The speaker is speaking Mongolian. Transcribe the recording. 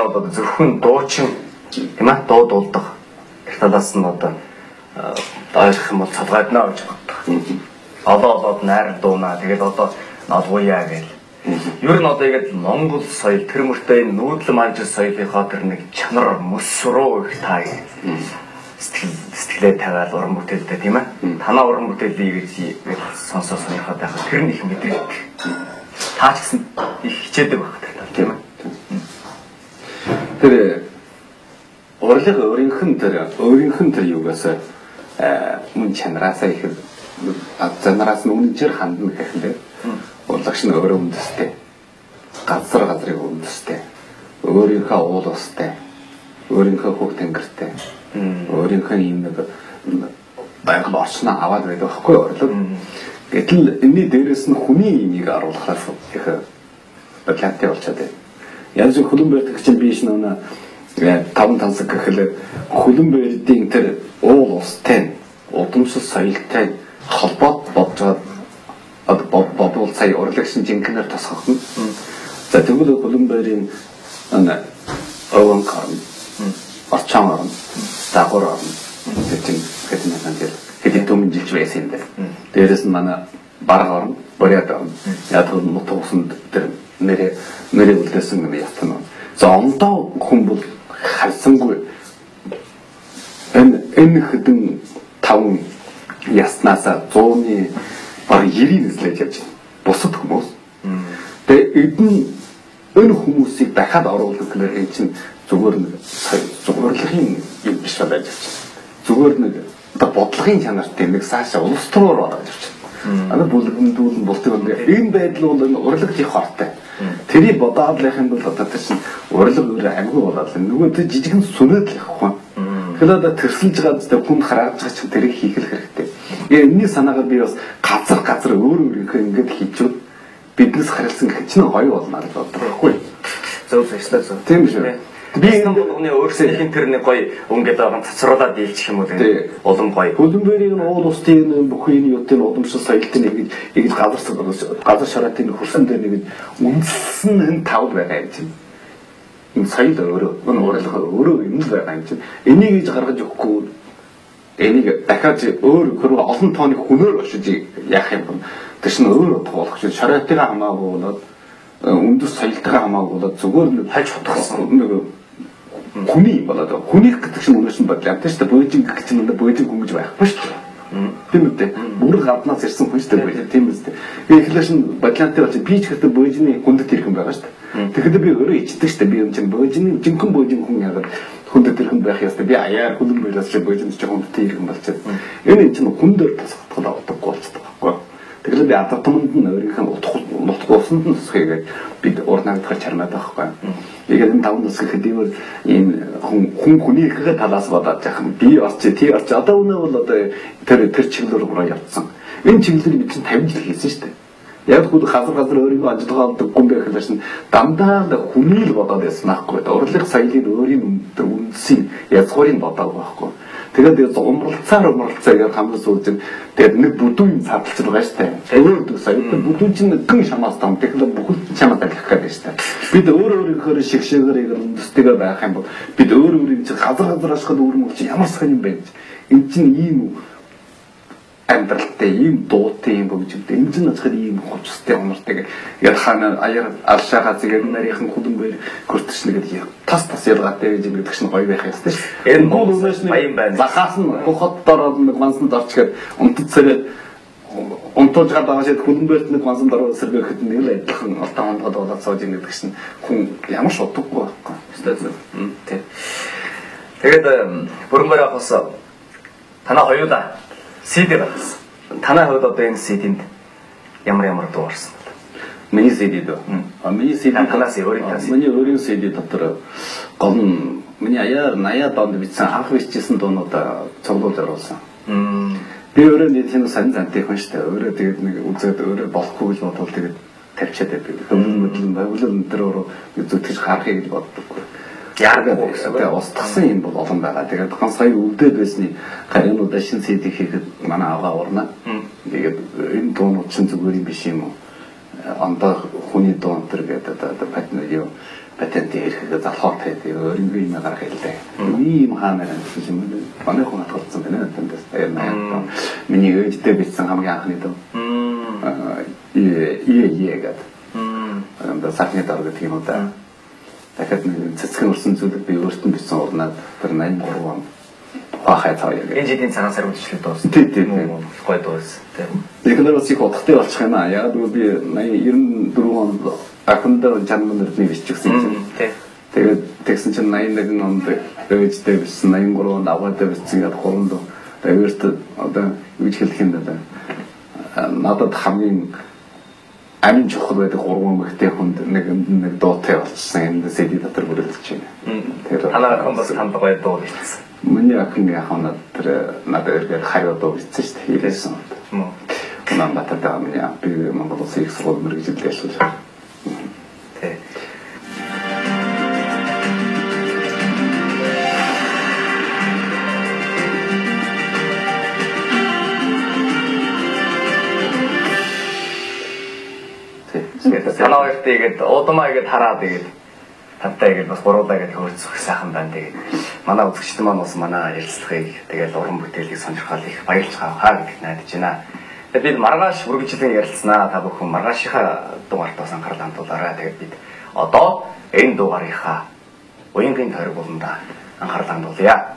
одоо зөвхөн дуучин тийм ээ дуу дуулдаг талаас нь одоо ойлгох юм бол цалгайднаа гэж боддог. Олоод найр дуунаа тэгээд одоо налгууяа гэл. Ер нь одоо яг Монгол соёл тэр мөртөө энэ нүүдэл манжил соёлынхоо тэр нэг чанар мөс руу их таа сэтгэлээ тавиад уран бүтээлтэй тийм ээ. Танаа уран бүтээлийг гэж сонсоод сонирхоод байхад тэр нь их мэдрэг. Таа ч гэсэн их хичээдэг байх тийм ээ. Тэр урлагийн өөрийнх нь тэр юугаас мөн чанараасаа их чанараас нь үнэнчээр хандна гэхлээр урлагч нь өөрөө үндэстэй. Газрыг үндэстэй. Өөрийнхөө уул устай. Өөрийнхөө хөв тэнгэртэй. Өөрийнхөө юм нэг байгаль орчноо аваад байдаг байхгүй орлог. Гэтэл энэний дээрээс нь хүний имийг оруулахаас их батлаатай болчиход байна. Янз бүр хөлөн барьдаг чинь биш нөө 5 тансаг гэхлээр хөлөн барьдын тэр уул устай удамшил соёлтой холбоод бодож бодвол сая урлагч жинхэнээр тасгах нь. За тэгвэл хөлөн барийн овон карн орчон орн дагуур орн гэдэг төмөн жилж байсан юм байна. Дээрээс нь манай бараг орн, бориад орн. Яг нь нутг усанд тэр нэрээ үлдээсэн юм ятна. За ондоо хүн бол харсангүй энэ хэдэн 5 яснасаа 100-ны баг 90 нэслэж явж байна. Бусад хүмүүс. Тэгээ энэ хүмүүсийг дахиад оруулах гэхээр энэ чинь зүгээр нэг урлагийн юм биш байж байна. Зүгээр нэг бодлогын чанартай нэг цаашаа улс төрөөр ороод явж байна. Ана бүлгэндүүл болтыг энэ байдал бол энэ урлагийн хортой. Тэрийг бодоод лах юм бол одоо чинь урлаг өөр амьгүй болоод нөгөө жижигэн сүнэд л явахгүй. Тэгэхээр одоо тэрсэлж байгаа зү хүн хараад байгаа чинь тэрийг хийх хэрэгтэй. Энэний санаагаар би бас газар өөрийнхөө ингэж хийчүүд биднес харилцсан гэх чинь гоё болно гэж боддог байхгүй. Зөв зөв. Тийм шүү. Би энэ болгоны өөрсдөө хин тэрний гоё өнгөд байгаа цацруулаад дийлчих юм уу тийм улам гоё. Хөлөн бэрийн уул устын бүхний ютын удамшил соёлтын ингэж газар шараатын хөрсөн дээр нэг үндэсэн энэ тав байгаа юм чинь. Энэ соёл өөрөө юм байгаа юм чинь. Энийг гэж гаргаж өгөхгүй энийг дахиад өөр олон тооны хүнээр очиж яах юм бол тэр чинь өөр болох чинь шараатыг хамаагүй болоод үндэс соёлтойгоо хамаагүй болоод зүгээр нэг хаж хотгосон нэг хүний болоод хүнийг гэдэг чинь үнэс нь бодлоо. Тийм шүү дээ. Бөөжин гэх чинь бөөжин хүн гэж байхгүй шүү дээ. Тийм үү? Бүрэг гаднаас ирсэн хүн шүү дээ. Тийм үү? Тэгэхээр шин бодлоотой бол би ч гэдэг бөөжины хүндэт ирэх юм байгаа шүү дээ. Тэгэхээр би өөрөө ичдэг шүү дээ. Би юм чинь бөөжины жинхэнэ бөөжин хүн яагаад хүндэт ирэх юм байх ёстой. Би аяар хүлэн байлаас чи бөөжин чи хүндэт ирэх юм болчиход. Энэ чинь хүндээр тасгах авахгүй болчихдог байхгүй. Тэгэхээр би адатманд нь өөрийнхөө нутг усанд нь тусахыг бид урнагдах чармаад байхгүй. Тэгээд энэ 5 нас гэхэд ийм хүн хүнийхээ талаас бодоод яах юм. Би орч тий орч одоо үнэ бол одоо тэр чиглэл рүү явцсан. Энэ чиглэлийг бид чинь 50 жил хийсэн шүү дээ. Яг хүүд газар өөрийнхөө ажиллагаа болдог хүн байх хэлсэн дандаа хүний л бодоод байсан байхгүй. Урлаг соёлын өөрийн үндсийн язгуурыг бодоод байхгүй. Тэгээд умралцаар яг хамгийн сүүлд тэгээд нэг бүдүүн цааталж байгаа шүү дээ. Өөр соёлын бүдүүн чинь гэн шамаас том тэгэхээр бүхэл чамаа тавих гэдэг шүү дээ. Бид өөрийнхөө шигшээгээр үндэстэйгээ байх юм бол бид өөрийн чинь газар ашиглах үүрэг чинь ямар сайн юм бэ? Энэ чинь ийм амьдралтай ийм дуутай юм бөгжөлтэй энэ чинь насхад ийм хувцастай умартай яг хаана аяар алшаага зэгээр нарийнхан хөлөн бэр көртөшнө гэдэг тас ялгаатай гэж ингэдэг чинь гоё байх ёстой шүү. Энэ бол үнээс нь баян байна. Захаас нь хохот дороод нэг мансанд орчгээд унтад сэрээд унтуулж байгаа шиг хөлөн бэрт нэг мансанд ороод сэргээхэд нэг л адилхан олтон хондод болоод сууж ингэдэг чинь хүн ямар ч удахгүй байхгүй. Тэ. Тэгээд бүрмээр авахс танаа хоёулаа CD байсан. Танай хувьд одоо энэ CD-нд ямар дуу орсон бэ? Миний CD дөө. Миний CD танаас миний өөрийн CD дотор гол нь миний аяар 80-аад онд бичсэн анх бичсэн дуунуудаа цуглуулж оруулсан. Би өөрөө нэг тийм сайн зантай хүн шүү дээ. Өөрөө тэгээд нэг үзээд өөрөө болохгүй гэж бодвол тэгээд тавьчаад байв. Хөмөлмөдлөн байгуулал өндөр зүтгэж харахыг гэж боддоггүй. Яг гэдэг устгасан юм бол олон байгаа. Тэгээд хан сая өвдөд байсны гаринуудаа шин CD хийхэд манай аваа урна. Тэгээд энэ дуунууд чинь зүгээр юм биш юм уу? ондоо хүний дуу өнтер гэдэг одоо патент хийхэд залхуу тэгээд өөрөнгөө юм гаргах хэлдэг. Ийм хаанаар гэсэн юм бэ? Манай хүн хатгалцсан байна тэндээс. Миний ээжтэй бичсэн хамгийн анхны дуу. Тэгээд. Одоо сахны дор гэдэг юм уу да. Дахиад нэг цэцгэн урсан зүйлийг би өөртөө бичсэн урнаад тэр 83 он хахай цаа яг. Энэ жилийн цагаан сар үдшилтэй дууссан. Тийм. Гой дууссан. Тэгэхээр бас их утгатай болчих юм аа. Яг би 94 онд ахындаа жанманаар би биччихсэн юм. Тэгээд тэгсэн чинь 81 онд өөжтэй бичсэн, 83 онд аваатай бичсэн гэдэг гурван дуу. Тэгээд одоо юу хэлэх юм бэ? Надад хамгийн амин чухал байдаг гурван эмэгтэй хүнд нэг дуутай болчихсон. Энэ CD дотор бүрэлдэж байна. Тэр танаа хэн бас танд гоё дуу бичсэн. Миний охин яхаа надад эргээд хариу дуу бичсэн шүү дээ. Хэлсэн. Унаа бататаа миний би Монгол Улсын их сургууль мэргэжилдээ ажиллаж. Тэ. Санаа хоёрт игээд удамаа игээд хараад игээд тавтай игээд бас гуруулаа игээд хөөцөх сайхан байна. Тэгээд манай үзэгчдэн маань бас манай ярилцлагыг тэгээд уран бүтээлийг сонирхол их баярлж хаа гэж найдаж байна. Тэгээд бид маргааш үргэлжлэн ярилцсанаа та бүхэн маргаашийнхаа дугаарт бас анхаарал хандуулаарай. Тэгээд бид одоо энэ дугаарынхаа уянгийн тойрог болонда анхаарал хандуулъя.